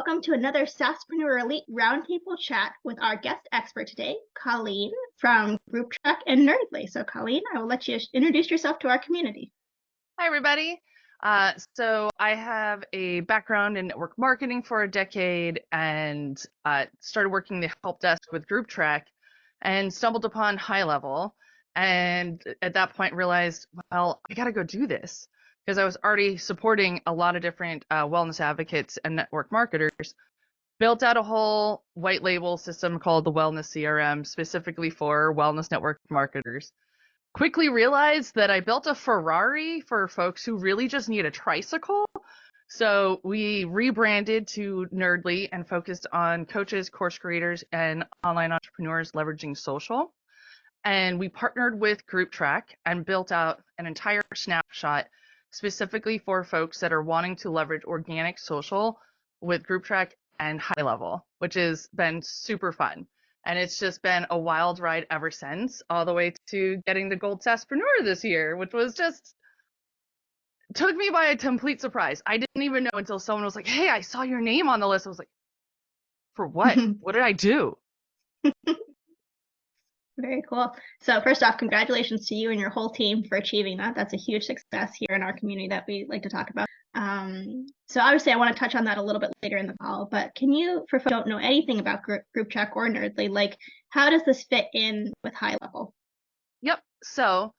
welcome to another Saaspreneur Elite Roundtable chat with our guest expert today, Colleen from Grouptrack and Nerdly. So Colleen, I will let you introduce yourself to our community. Hi, everybody. So I have a background in network marketing for a decade and started working the help desk with Grouptrack and stumbled upon HighLevel. And at that point realized, well, I got to go do this because I was already supporting a lot of different wellness advocates and network marketers. Built out a whole white label system called the Wellness CRM specifically for wellness network marketers. Quickly realized that I built a Ferrari for folks who really just need a tricycle. So we rebranded to Nerdly and focused on coaches, course creators, and online entrepreneurs leveraging social. And we partnered with Grouptrack and built out an entire snapshot specifically for folks that are wanting to leverage organic social with Grouptrack and HighLevel, which has been super fun. And it's just been a wild ride ever since, all the way to getting the Gold Saaspreneur this year, which was just took me by a complete surprise. I didn't even know until someone was like, "Hey, I saw your name on the list." I was like, "For what? What did I do?" Very cool. So first off, congratulations to you and your whole team for achieving that. That's a huge success here in our community that we like to talk about. So obviously I want to touch on that a little bit later in the call, but can you, for folks who don't know anything about Grouptrack or Nerdly, like how does this fit in with HighLevel? Yep. So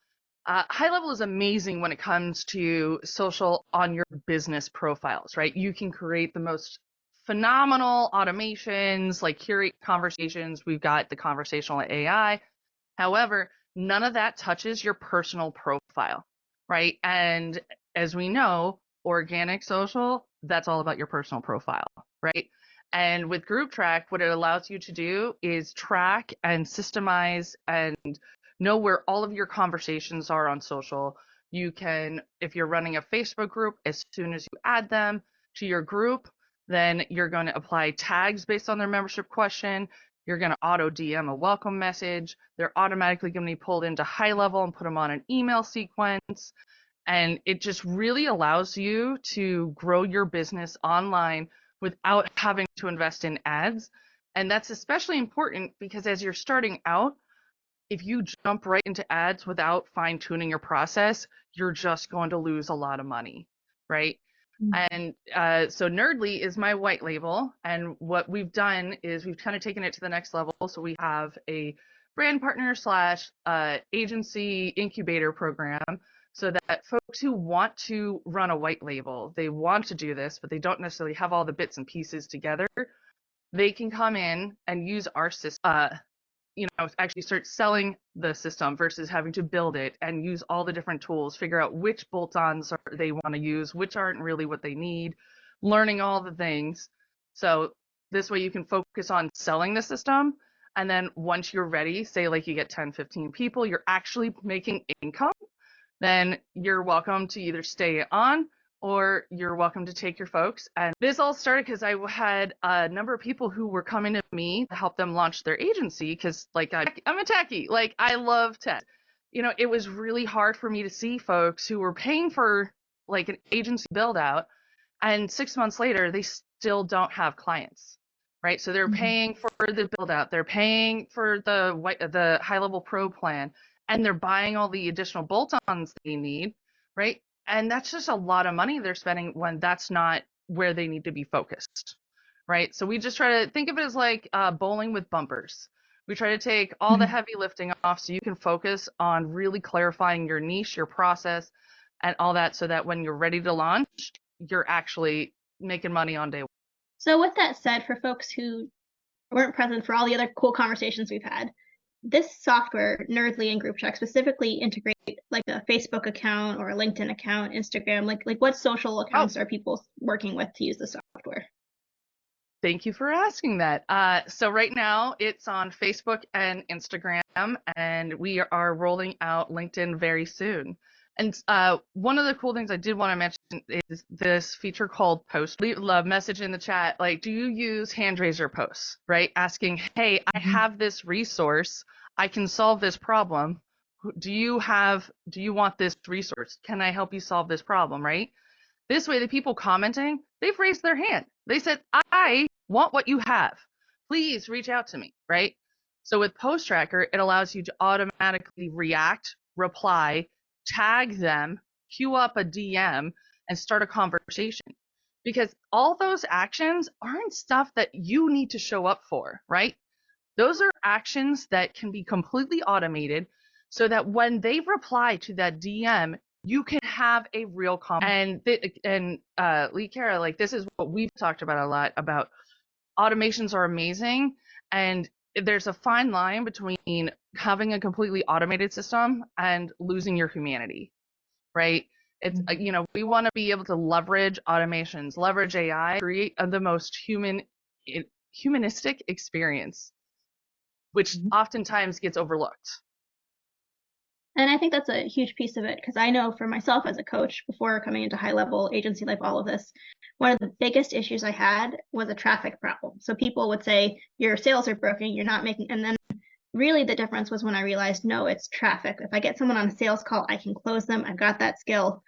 HighLevel is amazing when it comes to social on your business profiles, right? You can create the most phenomenal automations, like curate conversations. We've got the conversational AI. However, none of that touches your personal profile, right? And as we know, organic social, that's all about your personal profile, right? And with Grouptrack, what it allows you to do is track and systemize and know where all of your conversations are on social. You can, if you're running a Facebook group, as soon as you add them to your group, then you're going to apply tags based on their membership question. You're going to auto DM a welcome message. They're automatically going to be pulled into HighLevel and put them on an email sequence. And it just really allows you to grow your business online without having to invest in ads. And that's especially important because as you're starting out, if you jump right into ads without fine tuning your process, you're just going to lose a lot of money, right? And so Nerdly is my white label. And what we've done is we've kind of taken it to the next level. So we have a brand partner slash agency incubator program so that folks who want to run a white label, they want to do this, but they don't necessarily have all the bits and pieces together. They can come in and use our system, actually start selling the system versus having to build it and use all the different tools, figure out which bolt-ons they want to use, which aren't really what they need, learning all the things. So this way you can focus on selling the system. And then once you're ready, say like you get 10, 15 people, you're actually making income, then you're welcome to either stay on or you're welcome to take your folks. And this all started because I had a number of people who were coming to me to help them launch their agency because like I'm a techie, like I love tech. It was really hard for me to see folks who were paying for like an agency build out and 6 months later, they still don't have clients, right? So they're paying for the build out, they're paying for the HighLevel Pro plan, and they're buying all the additional bolt-ons they need, right? And that's just a lot of money they're spending when that's not where they need to be focused, right? So we just try to think of it as like bowling with bumpers. We try to take all the heavy lifting off so you can focus on really clarifying your niche, your process, and all that so that when you're ready to launch, you're actually making money on day one. So with that said, for folks who weren't present for all the other cool conversations we've had, this software, Nerdly and Grouptrack, specifically integrate like a Facebook account or a LinkedIn account, Instagram, like what social accounts are people working with to use the software? Thank you for asking that. So right now it's on Facebook and Instagram, and we are rolling out LinkedIn very soon. And one of the cool things I did want to mention is this feature called Post. Leave a message in the chat, like, do you use hand raiser posts, right? Asking, hey, I have this resource. I can solve this problem. Do you want this resource? Can I help you solve this problem, right? This way, the people commenting, they've raised their hand. They said, I want what you have. Please reach out to me, right? So with Post Tracker, it allows you to automatically react, reply, tag them, queue up a DM, and start a conversation. Because all those actions aren't stuff that you need to show up for, right? Those are actions that can be completely automated so that when they reply to that DM, you can have a real conversation. And Lee Carroll, like, this is what we've talked about a lot about. Automations are amazing, and there's a fine line between having a completely automated system and losing your humanity, right? It's, we want to be able to leverage automations, leverage AI, create the most humanistic experience, which oftentimes gets overlooked. And I think that's a huge piece of it, because I know for myself as a coach, before coming into HighLevel, agency life, all of this, one of the biggest issues I had was a traffic problem. So people would say, your sales are broken, you're not making, and then really the difference was when I realized, no, it's traffic. If I get someone on a sales call, I can close them. I've got that skill,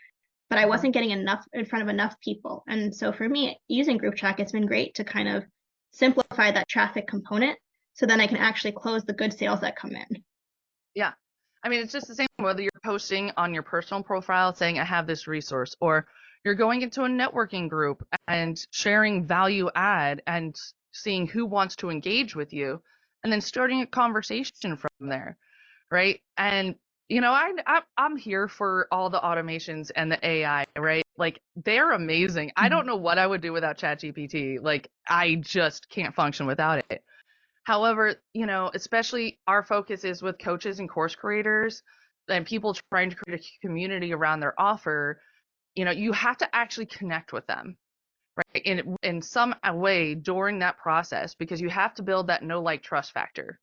but I wasn't getting enough in front of enough people. And so for me, using Grouptrack, it's been great to kind of simplify that traffic component so then I can actually close the good sales that come in. Yeah. I mean, it's just the same whether you're posting on your personal profile saying, I have this resource, or you're going into a networking group and sharing value add and seeing who wants to engage with you, and then starting a conversation from there, right? And I'm here for all the automations and the AI, right? Like, they're amazing. I don't know what I would do without ChatGPT. Like, I just can't function without it. However, especially our focus is with coaches and course creators and people trying to create a community around their offer. You have to actually connect with them, right? In some way during that process, because you have to build that know, like, trust factor,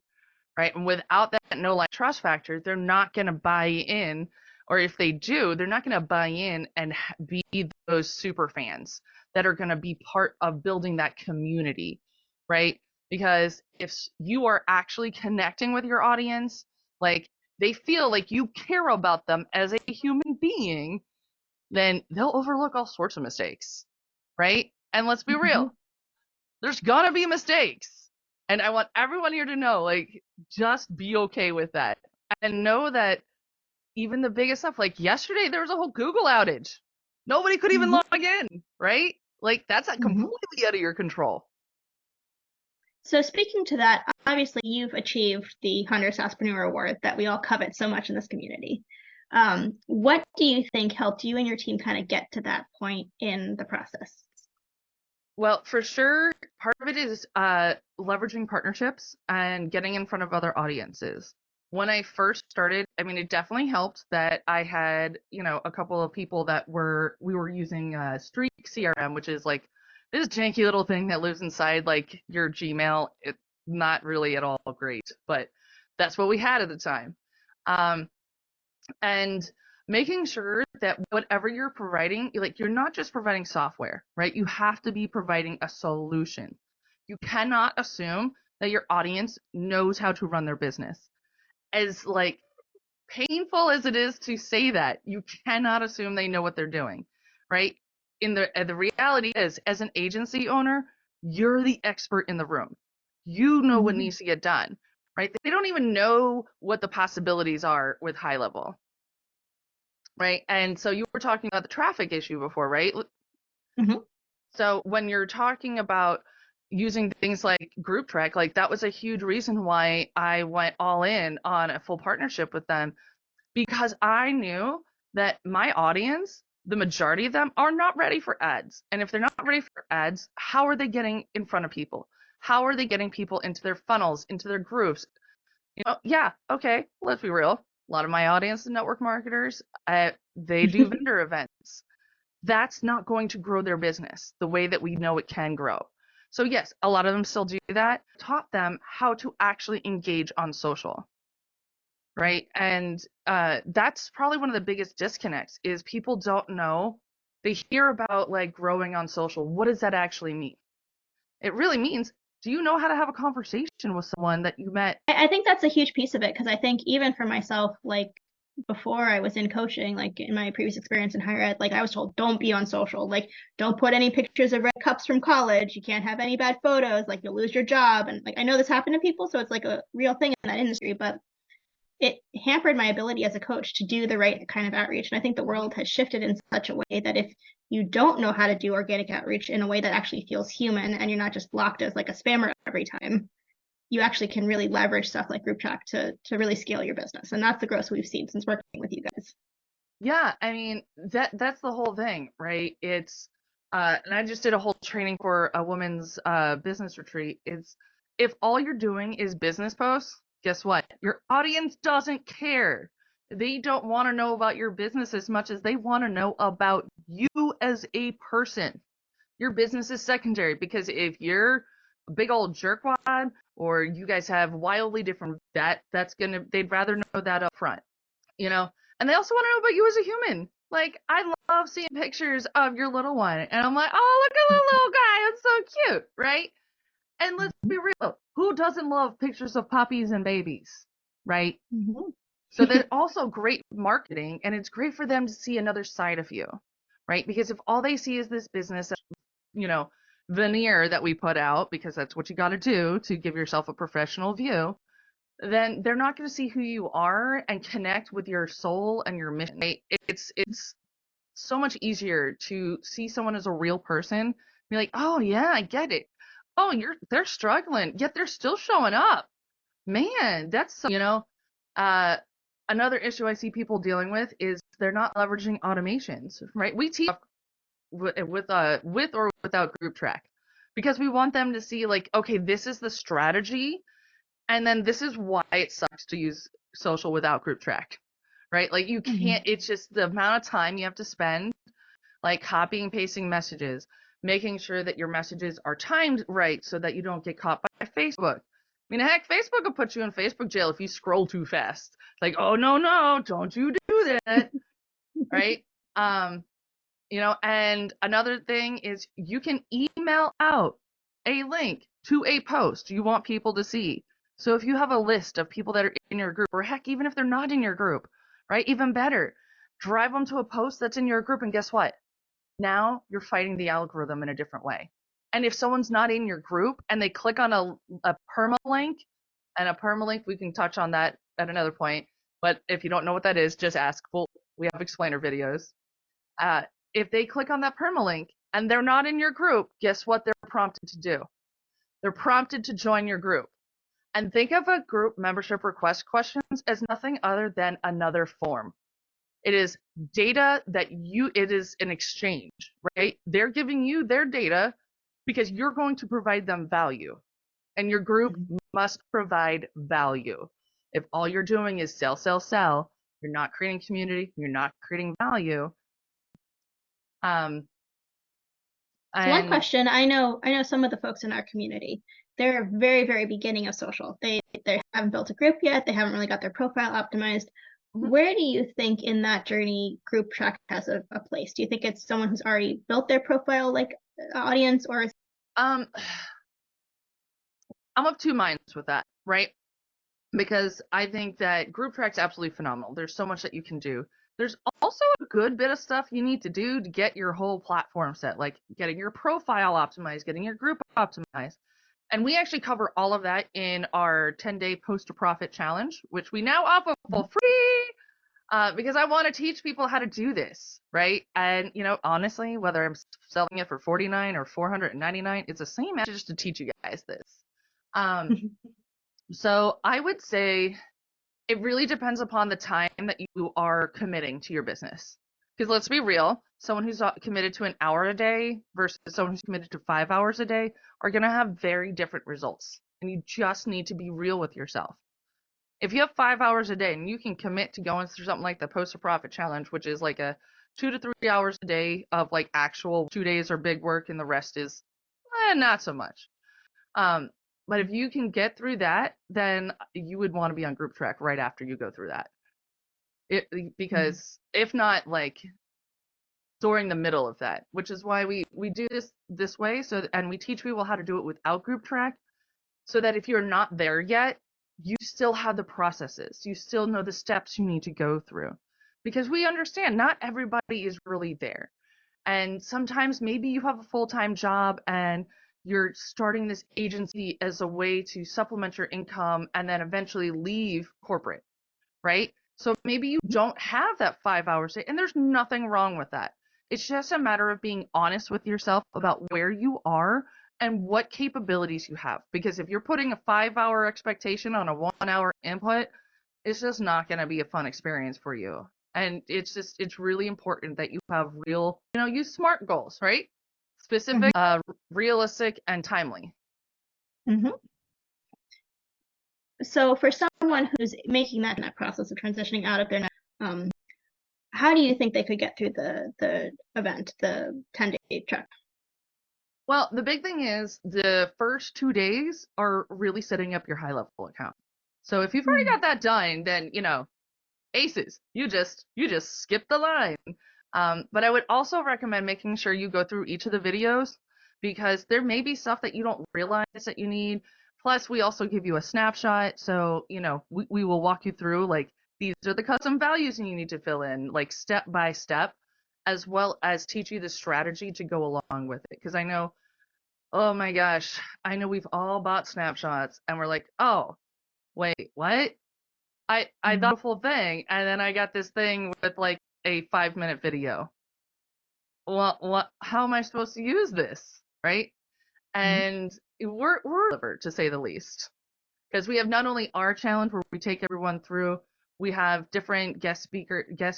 right? And without that know, like, trust factor, they're not going to buy in, or if they do, they're not going to buy in and be those super fans that are going to be part of building that community, right? Because if you are actually connecting with your audience, like, they feel like you care about them as a human being, then they'll overlook all sorts of mistakes, right? And let's be real, there's gonna be mistakes. And I want everyone here to know, like, just be okay with that. And know that even the biggest stuff, like yesterday, there was a whole Google outage. Nobody could even log in, right? Like, that's not completely out of your control. So speaking to that, obviously you've achieved the 100 Saaspreneur Award that we all covet so much in this community. What do you think helped you and your team kind of get to that point in the process? Well, for sure, part of it is leveraging partnerships and getting in front of other audiences. When I first started, I mean, it definitely helped that I had, a couple of people that we were using Streak CRM, which is like this janky little thing that lives inside like your Gmail. It's not really at all great, but that's what we had at the time. And making sure that whatever you're providing, like, you're not just providing software, right? You have to be providing a solution. You cannot assume that your audience knows how to run their business. As, like, painful as it is to say that, you cannot assume they know what they're doing, right? The reality is, as an agency owner, you're the expert in the room. You know what needs to get done, right? They don't even know what the possibilities are with HighLevel, right? And so you were talking about the traffic issue before, right? So when you're talking about using things like Grouptrack, like, that was a huge reason why I went all in on a full partnership with them, because I knew that my audience, the majority of them, are not ready for ads. And if they're not ready for ads, how are they getting in front of people? How are they getting people into their funnels, into their groups? Yeah, okay, let's be real. A lot of my audience is network marketers. They do vendor events. That's not going to grow their business the way that we know it can grow. So yes, a lot of them still do that. Taught them how to actually engage on social, right? And that's probably one of the biggest disconnects, is people don't know. They hear about, like, growing on social. What does that actually mean? It really means, do you know how to have a conversation with someone that you met? I think that's a huge piece of it, because I think even for myself, like, before I was in coaching, like in my previous experience in higher ed, like I was told, don't be on social, like don't put any pictures of red cups from college. You can't have any bad photos, like you'll lose your job. And like I know this happened to people, so it's like a real thing in that industry, but it hampered my ability as a coach to do the right kind of outreach. And I think the world has shifted in such a way that if you don't know how to do organic outreach in a way that actually feels human and you're not just blocked as like a spammer every time, you actually can really leverage stuff like Grouptrack to really scale your business. And that's the growth we've seen since working with you guys. Yeah, I mean that's the whole thing, right? It's and I just did a whole training for a women's business retreat. It's if all you're doing is business posts, guess what? Your audience doesn't care. They don't want to know about your business as much as they want to know about you as a person. Your business is secondary because if you're a big old jerkwad or you guys have wildly different they'd rather know that up front, you know? And they also want to know about you as a human. Like, I love seeing pictures of your little one, and I'm like, oh, look at the little guy, it's so cute, right? And let's be real, who doesn't love pictures of puppies and babies, right? Mm-hmm. So they're also great marketing, and it's great for them to see another side of you, right? Because if all they see is this business, you know, veneer that we put out, because that's what you got to do to give yourself a professional view, then they're not going to see who you are and connect with your soul and your mission. It's so much easier to see someone as a real person, be like, oh yeah, I get it. Oh, they're struggling, yet they're still showing up. Man, that's so, uh, another issue I see people dealing with is they're not leveraging automations, right? We teach with or without Grouptrack because we want them to see like, okay, this is the strategy and then this is why it sucks to use social without Grouptrack, right? Like you can't, it's just the amount of time you have to spend like copying and pasting messages, making sure that your messages are timed right so that you don't get caught by Facebook. I mean, heck, Facebook will put you in Facebook jail if you scroll too fast. Like, oh, no, don't you do that, right? And another thing is you can email out a link to a post you want people to see. So if you have a list of people that are in your group, or heck, even if they're not in your group, right? Even better, drive them to a post that's in your group, and guess what? Now you're fighting the algorithm in a different way. And if someone's not in your group and they click on a permalink, and a permalink, we can touch on that at another point. But if you don't know what that is, just ask. We have explainer videos. If they click on that permalink and they're not in your group, guess what they're prompted to do? They're prompted to join your group. And think of a group membership request questions as nothing other than another form. It is data it is an exchange, right? They're giving you their data because you're going to provide them value. And your group must provide value. If all you're doing is sell, you're not creating community, you're not creating value. So one question, I know some of the folks in our community, they're very, very beginning of social. They haven't built a group yet. They haven't really got their profile optimized. Mm-hmm. Where do you think in that journey Grouptrack has a place? Do you think it's someone who's already built their profile like audience, or is I'm of two minds with that, right? Because I think that Grouptrack's absolutely phenomenal. There's so much that you can do. There's also a good bit of stuff you need to do to get your whole platform set, like getting your profile optimized, getting your group optimized. And we actually cover all of that in our 10-day post to profit challenge, which we now offer for free because I want to teach people how to do this, right? And, honestly, whether I'm selling it for $49 or $499, it's the same message to teach you guys this. So I would say it really depends upon the time that you are committing to your business. Because let's be real, someone who's committed to an hour a day versus someone who's committed to 5 hours a day are going to have very different results. And you just need to be real with yourself. If you have 5 hours a day and you can commit to going through something like the Post to Profit Challenge, which is like a 2 to 3 hours a day of like actual 2 days or big work and the rest is not so much. But if you can get through that, then you would want to be on Grouptrack right after you go through that. Because if not, like during the middle of that, which is why we do this way. And we teach people how to do it without Grouptrack, so that if you're not there yet, you still have the processes. You still know the steps you need to go through, because we understand not everybody is really there. And sometimes maybe you have a full-time job and you're starting this agency as a way to supplement your income and then eventually leave corporate, right? So maybe you don't have that 5 hours a day, and there's nothing wrong with that. It's just a matter of being honest with yourself about where you are and what capabilities you have. Because if you're putting a 5 hour expectation on a 1 hour input, it's just not going to be a fun experience for you. And it's really important that you have real, use SMART goals, right? Specific, realistic, and timely. Mm-hmm. So for someone who's making that process of transitioning out of their, how do you think they could get through the event, the 10-day track? Well, the big thing is the first 2 days are really setting up your HighLevel account. So if you've already got that done, then, aces, you just skip the line. But I would also recommend making sure you go through each of the videos, because there may be stuff that you don't realize that you need. Plus, we also give you a snapshot. So, we will walk you through, like, these are the custom values you need to fill in, like, step by step, as well as teach you the strategy to go along with it. Because I know, oh my gosh, I know we've all bought snapshots and we're like, oh, wait, what? I thought a full thing, and then I got this thing with like a 5-minute video. What? How am I supposed to use this, right? And we're delivered, to say the least, because we have not only our challenge where we take everyone through, we have different guest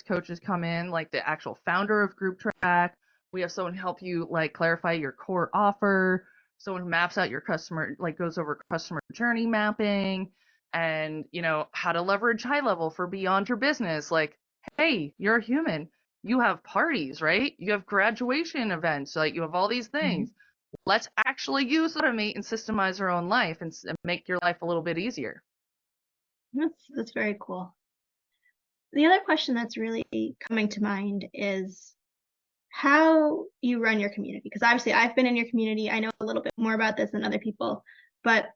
coaches come in, like the actual founder of Grouptrack. We have someone help you like clarify your core offer. Someone maps out your customer, like goes over customer journey mapping, and how to leverage HighLevel for beyond your business. Like, hey, you're a human. You have parties, right? You have graduation events, like you have all these things. Let's actually use automate and systemize our own life and make your life a little bit easier. That's very cool. The other question that's really coming to mind is how you run your community. Because obviously I've been in your community. I know a little bit more about this than other people, but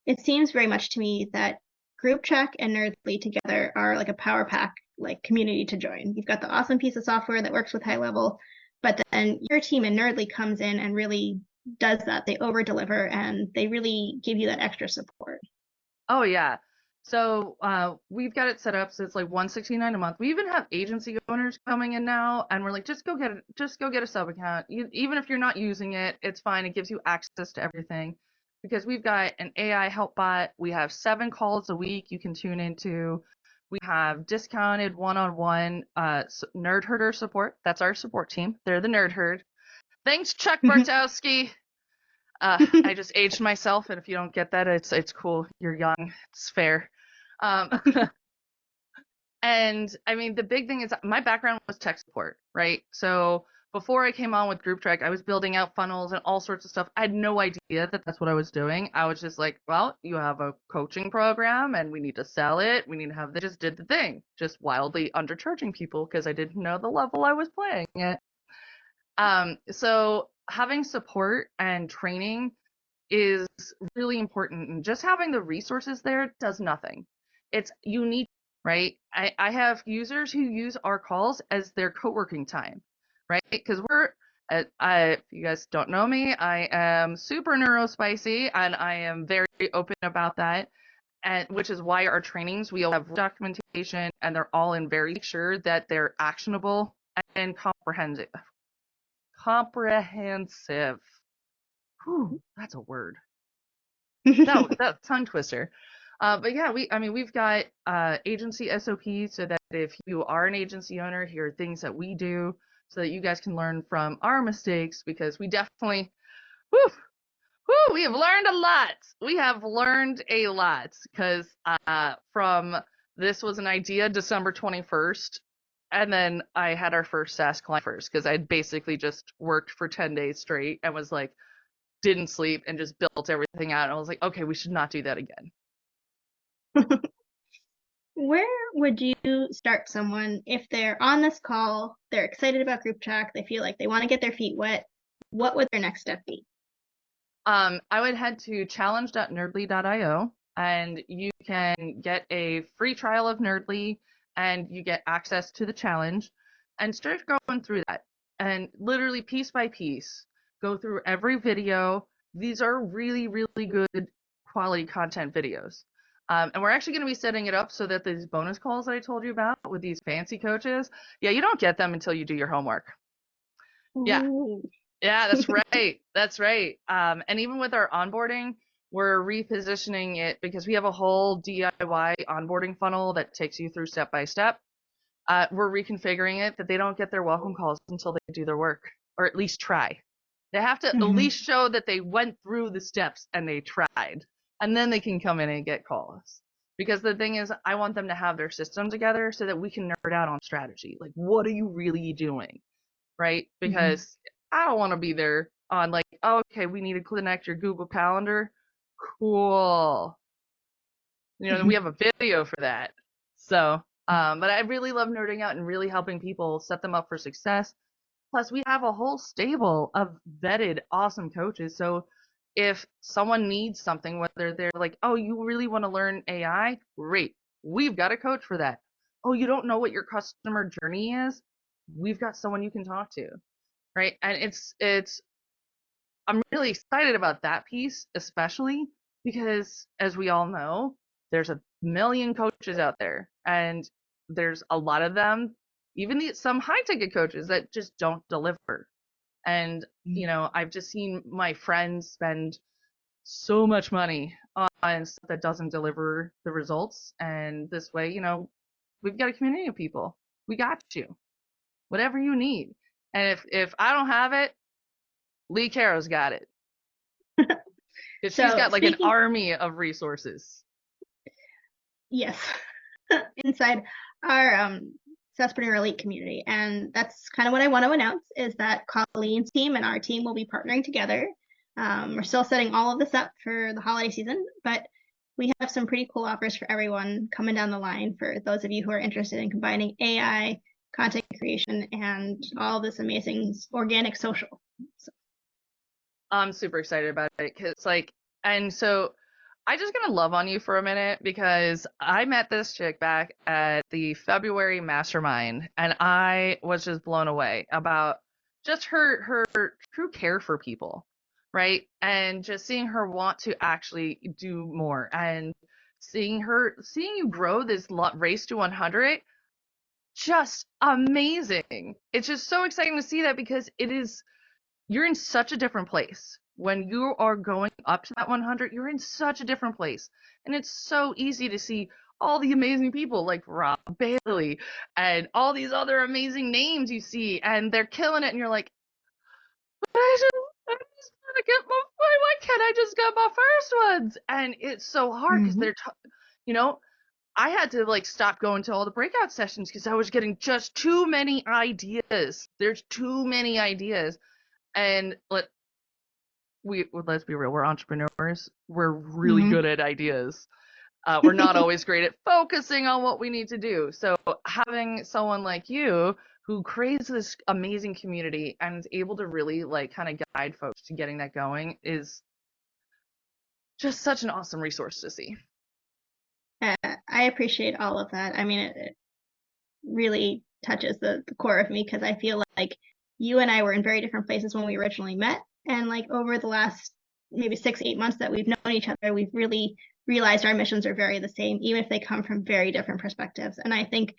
it seems very much to me that Grouptrack and Nerdly together are like a power pack, like community to join. You've got the awesome piece of software that works with HighLevel, but then your team in Nerdly comes in and really does that. They over deliver and they really give you that extra support. Oh yeah. So we've got it set up so it's like $169 a month. We even have agency owners coming in now, and we're like, just go get a sub account. Even if you're not using it, it's fine. It gives you access to everything, because we've got an AI help bot. We have 7 calls a week you can tune into. We have discounted one-on-one nerd herder support. That's our support team. They're the nerd herd. Thanks, Chuck Bartowski. I just aged myself, and if you don't get that, it's cool. You're young. It's fair. And I mean, the big thing is my background was tech support, right? So before I came on with Grouptrack, I was building out funnels and all sorts of stuff. I had no idea that that's what I was doing. I was just like, well, you have a coaching program and we need to sell it. We need to have, they just did the thing, just wildly undercharging people because I didn't know the level I was playing at. So having support and training is really important, and just having the resources there does nothing. It's unique, right? I have users who use our calls as their co-working time, right? Because if you guys don't know me, I am super neurospicy and I am very open about that. And which is why our trainings, we all have documentation and they're all in very sure that they're actionable and comprehensive. Whew, that's a word. That tongue twister. But yeah, we've got agency SOPs so that if you are an agency owner, here are things that we do so that you guys can learn from our mistakes, because we definitely, we have learned a lot. We have learned a lot, because from this was an idea December 21st, and then I had our first SaaS client first, because I'd basically just worked for 10 days straight and was like, didn't sleep and just built everything out. And I was like, okay, we should not do that again. Where would you start someone if they're on this call, they're excited about Grouptrack, they feel like they want to get their feet wet? What would their next step be? I would head to challenge.nerdly.io. and you can get a free trial of Nerdly, and you get access to the challenge, and start going through that, and literally piece by piece go through every video. These are really, really good quality content videos. And we're actually going to be setting it up so that these bonus calls that I told you about with these fancy coaches, yeah, you don't get them until you do your homework. Yeah, Ooh. yeah, that's right. That's right. And even with our onboarding, we're repositioning it because we have a whole DIY onboarding funnel that takes you through step by step. We're reconfiguring it that they don't get their welcome calls until they do their work, or at least try. They have to at least show that they went through the steps and they tried, and then they can come in and get calls. Because the thing is, I want them to have their system together so that we can nerd out on strategy. Like, what are you really doing? Right? Because I don't want to be there on like, oh, okay, we need to connect your Google Calendar. Cool. We have a video for that. So, but I really love nerding out and really helping people set them up for success. Plus, we have a whole stable of vetted, awesome coaches. So if someone needs something, whether they're like, oh, you really want to learn AI? Great. We've got a coach for that. Oh, you don't know what your customer journey is? We've got someone you can talk to. Right. And I'm really excited about that piece, especially because, as we all know, there's a million coaches out there, and there's a lot of them, even some high ticket coaches that just don't deliver. And, I've just seen my friends spend so much money on stuff that doesn't deliver the results. And this way, we've got a community of people. We got you, whatever you need. And if I don't have it, Lee Carroll's got it. Because she's So got like an speaking, army of resources. yes, inside our Saaspreneur Elite community. And that's kind of what I want to announce is that Colleen's team and our team will be partnering together. We're still setting all of this up for the holiday season, but we have some pretty cool offers for everyone coming down the line for those of you who are interested in combining AI, content creation, and all this amazing organic social. So. I'm super excited about it because and so I just gonna love on you for a minute because I met this chick back at the February mastermind, and I was just blown away about just her true care for people, right? And just seeing her want to actually do more, and seeing you grow this race to 100, just amazing. It's just so exciting to see that because you're in such a different place. When you are going up to that 100, you're in such a different place. And it's so easy to see all the amazing people like Rob Bailey and all these other amazing names you see, and they're killing it. And you're like, but I just want to get why can't I just get my first ones? And it's so hard because you know, I had to like stop going to all the breakout sessions because I was getting just too many ideas. There's too many ideas. And let's be real, we're entrepreneurs. We're really good at ideas. We're not always great at focusing on what we need to do. So having someone like you who creates this amazing community and is able to really like kind of guide folks to getting that going is just such an awesome resource to see. I appreciate all of that. I mean, it really touches the core of me because I feel like you and I were in very different places when we originally met. And like over the last maybe 6-8 months that we've known each other, we've really realized our missions are very the same, even if they come from very different perspectives. And I think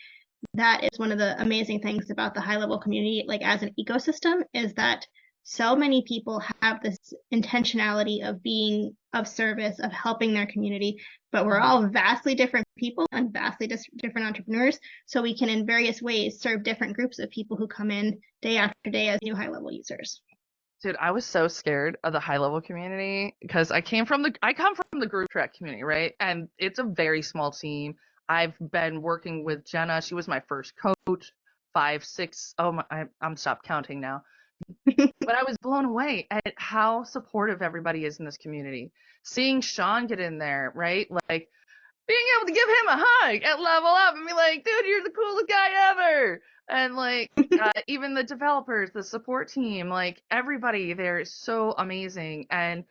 that is one of the amazing things about the HighLevel community, like as an ecosystem, is that so many people have this intentionality of being of service, of helping their community, but we're all vastly different people and vastly different entrepreneurs. So we can, in various ways, serve different groups of people who come in day after day as new HighLevel users. Dude, I was so scared of the HighLevel community because I come from the Grouptrack community, right? And it's a very small team. I've been working with Jenna. She was my first coach. 5, 6. Oh my, I'm stopped counting now. But I was blown away at how supportive everybody is in this community. Seeing Sean get in there, right? Like being able to give him a hug at Level Up and be like, dude, you're the coolest guy ever. And like even the developers, the support team, like everybody there is so amazing. And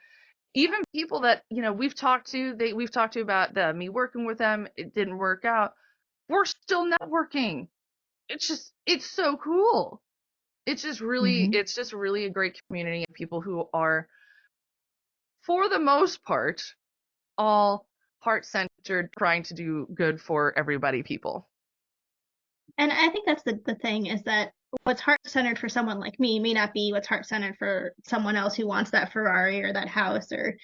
even people that, we've talked to about me working with them, it didn't work out. We're still networking. It's so cool. It's just really a great community of people who are, for the most part, all heart-centered, trying to do good for everybody people. And I think that's the thing, is that what's heart-centered for someone like me may not be what's heart-centered for someone else who wants that Ferrari or that house or,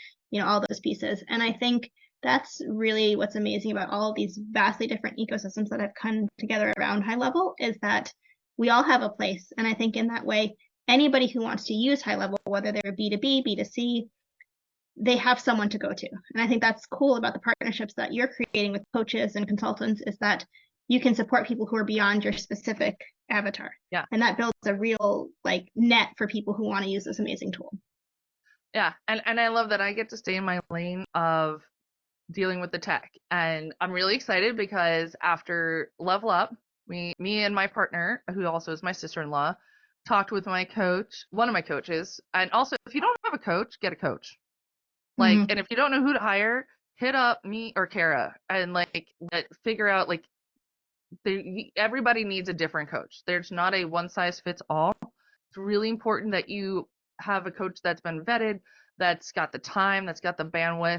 all those pieces. And I think that's really what's amazing about all of these vastly different ecosystems that have come together around HighLevel, is that we all have a place. And I think in that way, anybody who wants to use HighLevel, whether they're B2B, B2C, they have someone to go to. And I think that's cool about the partnerships that you're creating with coaches and consultants, is that you can support people who are beyond your specific avatar. Yeah. And that builds a real net for people who want to use this amazing tool. Yeah. And I love that I get to stay in my lane of dealing with the tech. And I'm really excited because after Level Up, me and my partner, who also is my sister-in-law, talked with my coach, one of my coaches. And also, if you don't have a coach, get a coach. And if you don't know who to hire, hit up me or Kara and figure out everybody needs a different coach. There's not a one size fits all. It's really important that you have a coach that's been vetted, that's got the time, that's got the bandwidth,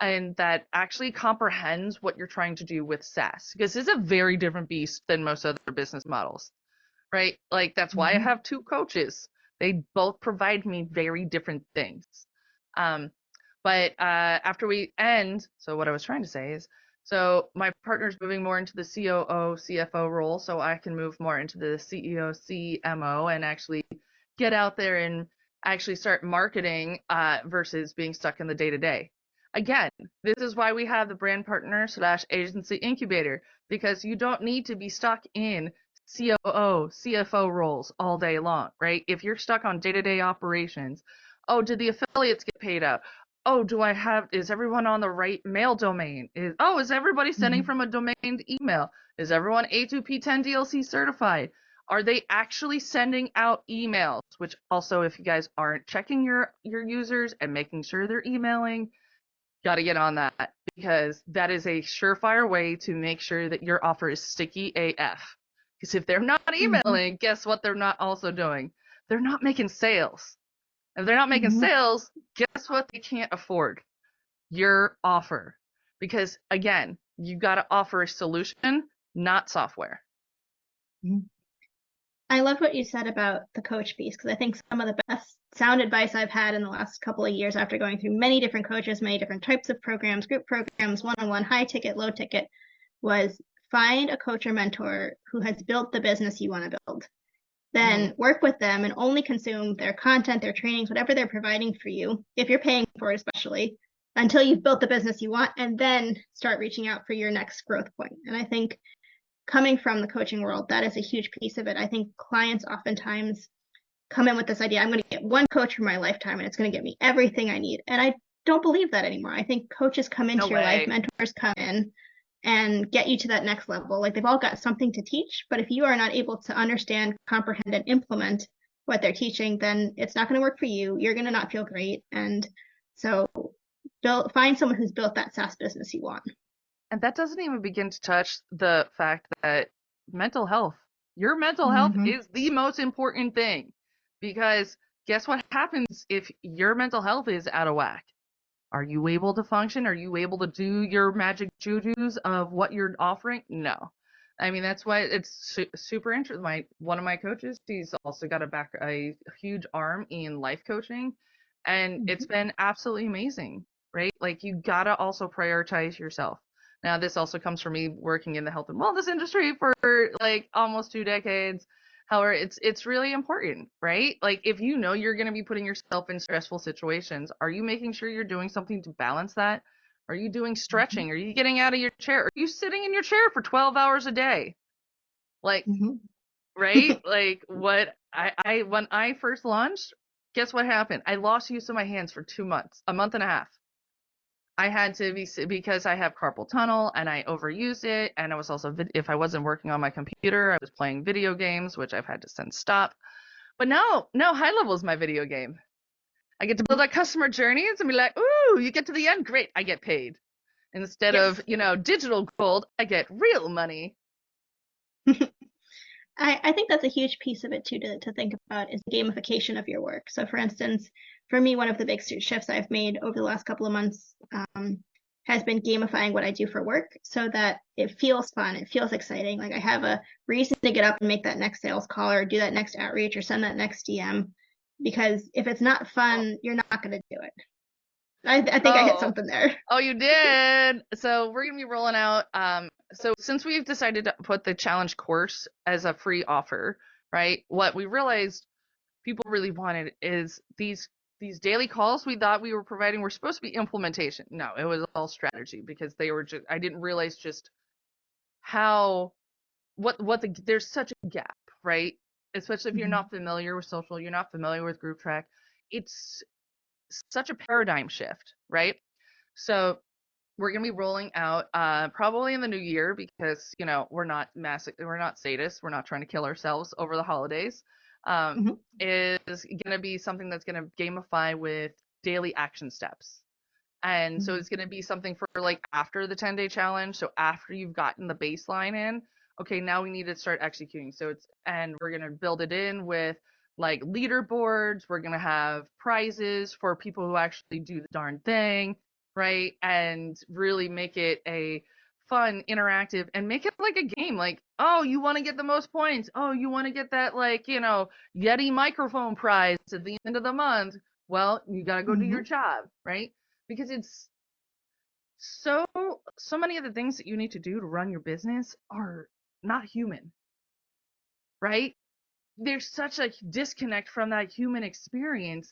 and that actually comprehends what you're trying to do with SaaS, because it's a very different beast than most other business models, right? That's why I have two coaches. They both provide me very different things. But after we end, so what I was trying to say is, so my partner's moving more into the COO, CFO role, so I can move more into the CEO, CMO, and actually get out there and actually start marketing versus being stuck in the day-to-day. Again, this is why we have the brand partner / agency incubator, because you don't need to be stuck in COO, CFO roles all day long, right? If you're stuck on day-to-day operations, oh, did the affiliates get paid out? Oh, is everyone on the right mail domain? Is everybody sending from a domained email? Is everyone A2P10 DLC certified? Are they actually sending out emails? Which also, if you guys aren't checking your users and making sure they're emailing, got to get on that, because that is a surefire way to make sure that your offer is sticky AF. Because if they're not emailing, guess what they're not also doing? They're not making sales. If they're not making sales, guess what they can't afford? Your offer. Because again, you got to offer a solution, not software. I loved what you said about the coach piece, because I think some of the best sound advice I've had in the last couple of years, after going through many different coaches, many different types of programs, group programs, one-on-one, high ticket, low ticket, was find a coach or mentor who has built the business you want to build. Then work with them and only consume their content, their trainings, whatever they're providing for you, if you're paying for it especially, until you've built the business you want, and then start reaching out for your next growth point. And I think coming from the coaching world, that is a huge piece of it. I think clients oftentimes come in with this idea, I'm going to get one coach for my lifetime and it's going to get me everything I need. And I don't believe that anymore. I think coaches come into your life, mentors come in and get you to that next level. They've all got something to teach, but if you are not able to understand, comprehend, and implement what they're teaching, then it's not going to work for you. You're going to not feel great. And so find someone who's built that SaaS business you want. And that doesn't even begin to touch the fact that your mental health is the most important thing, because guess what happens if your mental health is out of whack? Are you able to function? Are you able to do your magic jujus of what you're offering? No. I mean, that's why it's super interesting. One of my coaches, he's also got a huge arm in life coaching, and it's been absolutely amazing, right? You gotta also prioritize yourself. Now, this also comes from me working in the health and wellness industry for almost 2 decades. However, it's really important, right? If you know you're going to be putting yourself in stressful situations, are you making sure you're doing something to balance that? Are you doing stretching? Are you getting out of your chair? Are you sitting in your chair for 12 hours a day? Right? What when I first launched, guess what happened? I lost use of my hands for 2 months, a month and a half. I had to because I have carpal tunnel and I overused it. And I was also, if I wasn't working on my computer, I was playing video games, which I've had to since stop. But now HighLevel is my video game. I get to build out customer journeys and be like, ooh, you get to the end, great, I get paid. Instead Yes. of, digital gold, I get real money. I think that's a huge piece of it too to think about is gamification of your work. So for instance, for me, one of the big shifts I've made over the last couple of months has been gamifying what I do for work so that it feels fun, it feels exciting. Like I have a reason to get up and make that next sales call or do that next outreach or send that next DM. Because if it's not fun, you're not going to do it. I think I hit something there. Oh, you did. So we're gonna be rolling out. So since we've decided to put the challenge course as a free offer, right? What we realized people really wanted is these daily calls we thought we were providing were supposed to be implementation. No, it was all strategy because they were just I didn't realize just how there's such a gap, right? Especially if you're not familiar with social, you're not familiar with Grouptrack. It's such a paradigm shift, right? So we're gonna be rolling out probably in the new year because we're not sadists, we're not trying to kill ourselves over the holidays. Is gonna be something that's gonna gamify with daily action steps. And so it's going to be something for like after the 10-day challenge. So after you've gotten the baseline in, okay, now we need to start executing. And we're going to build it in with like leaderboards. We're going to have prizes for people who actually do the darn thing, right? And really make it a fun, interactive, and make it like a game. Like, oh, you want to get the most points. Oh, you want to get that like, Yeti microphone prize at the end of the month. Well, you got to go do your job, right? Because it's so many of the things that you need to do to run your business are not human, right? There's such a disconnect from that human experience.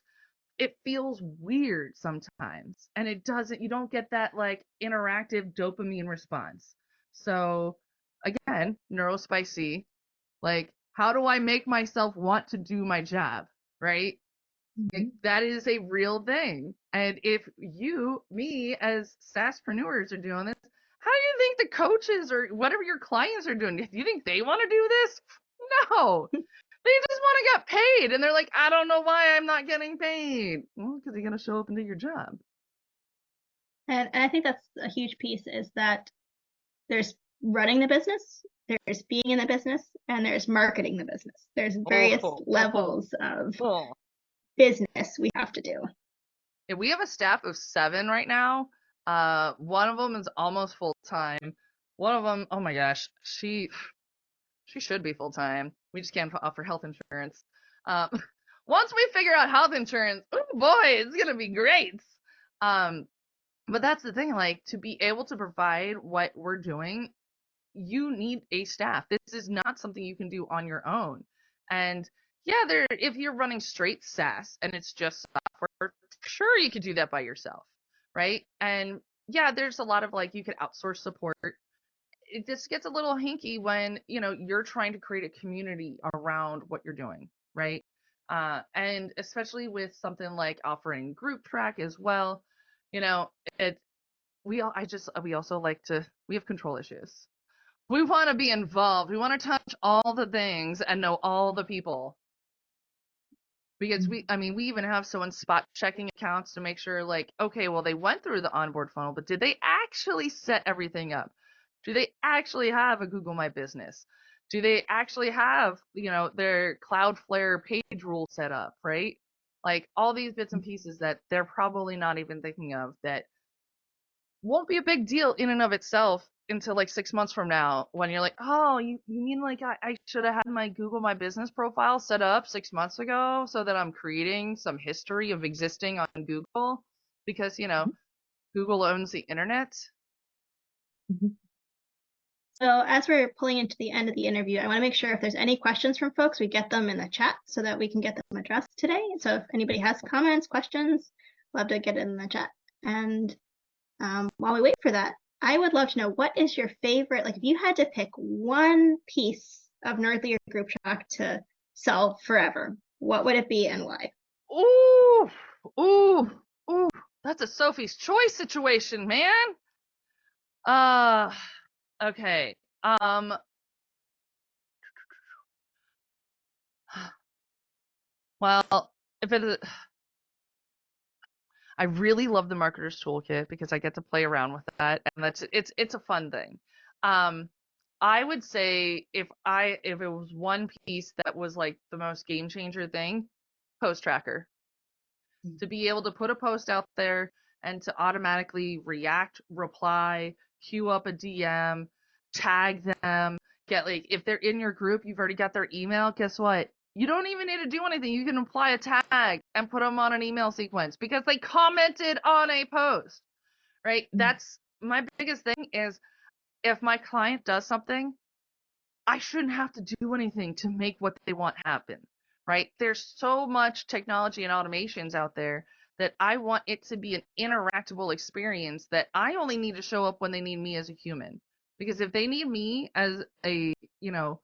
It feels weird sometimes, and you don't get that like interactive dopamine response. So again, neurospicy, like how do I make myself want to do my job, right? That is a real thing. And if me, as SaaSpreneurs are doing this, how do you think the coaches or whatever your clients are doing? Do you think they want to do this? No. They just want to get paid. And they're like, I don't know why I'm not getting paid. Well, because you're going to show up and do your job. And I think that's a huge piece is that there's running the business, there's being in the business, and there's marketing the business. There's various levels of business we have to do. Yeah, we have a staff of 7 right now. One of them is almost full time. One of them, oh my gosh, she should be full time. We just can't offer health insurance. Once we figure out health insurance, oh boy, it's gonna be great. But that's the thing, like to be able to provide what we're doing, you need a staff. This is not something you can do on your own. And yeah, if you're running straight SaaS and it's just software, sure you could do that by yourself, right? And yeah, there's a lot of like you could outsource support. It just gets a little hinky when you're trying to create a community around what you're doing, right? And especially with something like offering Grouptrack as well, it we also like to we have control issues. We want to be involved. We want to touch all the things and know all the people. Because we even have someone spot checking accounts to make sure like, okay, well, they went through the onboard funnel, but did they actually set everything up? Do they actually have a Google My Business? Do they actually have, their Cloudflare page rule set up, right? Like all these bits and pieces that they're probably not even thinking of that won't be a big deal in and of itself until like 6 months from now when you're like, oh, you mean like I should have had my Google My Business profile set up 6 months ago so that I'm creating some history of existing on Google because, Google owns the internet. So as we're pulling into the end of the interview, I want to make sure if there's any questions from folks, we get them in the chat so that we can get them addressed today. So if anybody has comments, questions, love to get it in the chat. And while we wait for that, I would love to know what is your favorite, like if you had to pick one piece of Nerdly or Grouptrack to sell forever, what would it be and why? Ooh, that's a Sophie's Choice situation, man. Okay. Well, if it I really love the marketer's toolkit because I get to play around with that, and it's a fun thing. Um, I would say if it was one piece that was like the most game changer thing, post tracker. To be able to put a post out there and to automatically react, reply, queue up a DM, tag them, get like if they're in your group, you've already got their email, guess what? You don't even need to do anything. You can apply a tag and put them on an email sequence because they commented on a post, right? That's my biggest thing is if my client does something, I shouldn't have to do anything to make what they want happen, right? There's so much technology and automations out there that I want it to be an interactable experience that I only need to show up when they need me as a human. Because if they need me as a, you know,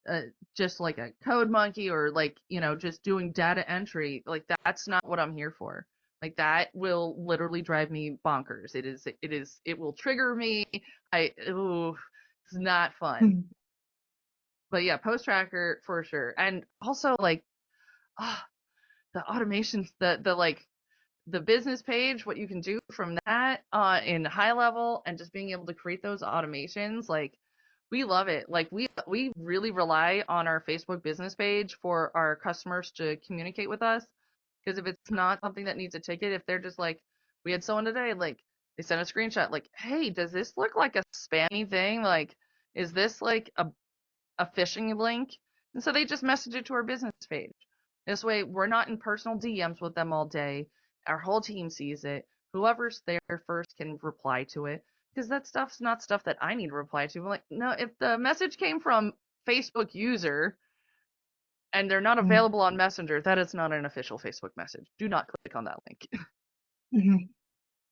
uh, just like a code monkey or like, just doing data entry, like that's not what I'm here for. Like that will literally drive me bonkers. It will trigger me. Ooh, it's not fun. But yeah, post tracker for sure. And also like ah, the automations, the like the business page, what you can do from that in HighLevel and just being able to create those automations, like we love it. Like we really rely on our Facebook business page for our customers to communicate with us. Because if it's not something that needs a ticket, if they're just like, we had someone today, like they sent a screenshot, like, hey, does this look like a spammy thing? Like, is this like a phishing link? And so they just message it to our business page. This way, we're not in personal DMs with them all day. Our whole team sees it. Whoever's there first can reply to it because that stuff's not stuff that I need to reply to. I'm like, no, if the message came from Facebook user and they're not available on Messenger, that is not an official Facebook message. Do not click on that link.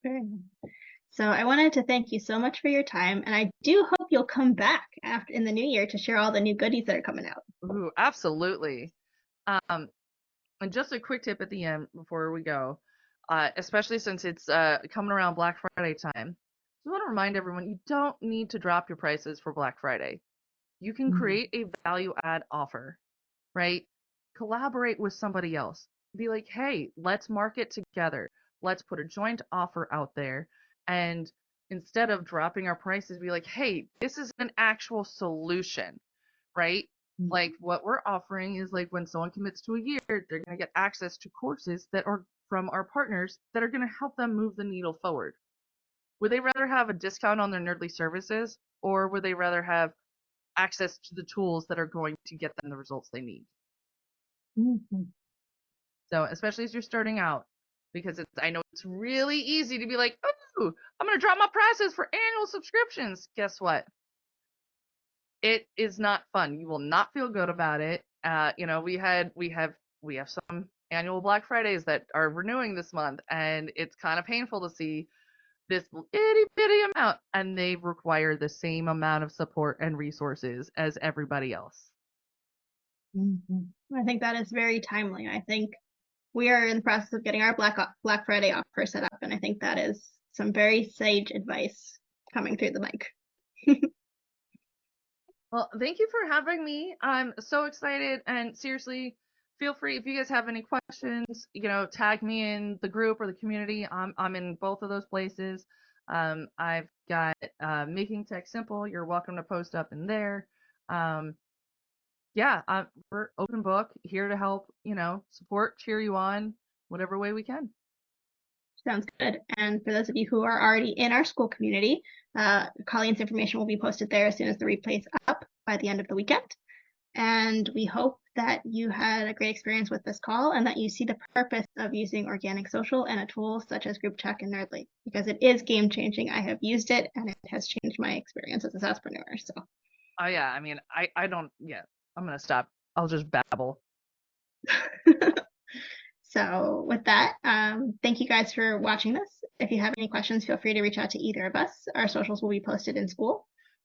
Very good. So I wanted to thank you so much for your time, and I do hope you'll come back after in the new year to share all the new goodies that are coming out. Ooh, absolutely. And just a quick tip at the end before we go, especially since it's coming around Black Friday time. I want to remind everyone you don't need to drop your prices for Black Friday. You can create a value add offer, right? Collaborate with somebody else. Be like, hey, let's market together. Let's put a joint offer out there. And instead of dropping our prices, be like, hey, this is an actual solution, right? Like what we're offering is like when someone commits to a year, they're going to get access to courses that are from our partners that are going to help them move the needle forward. Would they rather have a discount on their Nerdly services or would they rather have access to the tools that are going to get them the results they need? So, especially as you're starting out, because I know it's really easy to be like, oh, I'm going to drop my prices for annual subscriptions. Guess what? It is not fun. You will not feel good about it. We have some annual Black Fridays that are renewing this month, and it's kind of painful to see this itty bitty amount, and they require the same amount of support and resources as everybody else. I think that is very timely. I think we are in the process of getting our Black Friday offer set up, and I think that is some very sage advice coming through the mic. Well, thank you for having me. I'm so excited, and seriously, feel free if you guys have any questions, tag me in the group or the community. I'm in both of those places. I've got Making Tech Simple. You're welcome to post up in there. Yeah, we're open book, here to help, support, cheer you on, whatever way we can. Sounds good. And for those of you who are already in our Skool community, Colleen's information will be posted there as soon as the replay's up by the end of the weekend. And we hope that you had a great experience with this call and that you see the purpose of using organic social and a tool such as Grouptrack and Nerdly, because it is game changing. I have used it and it has changed my experience as a Saaspreneur. So. Oh yeah, I mean, I don't. Yeah, I'm gonna stop. I'll just babble. So with that, thank you guys for watching this. If you have any questions, feel free to reach out to either of us. Our socials will be posted in Skool.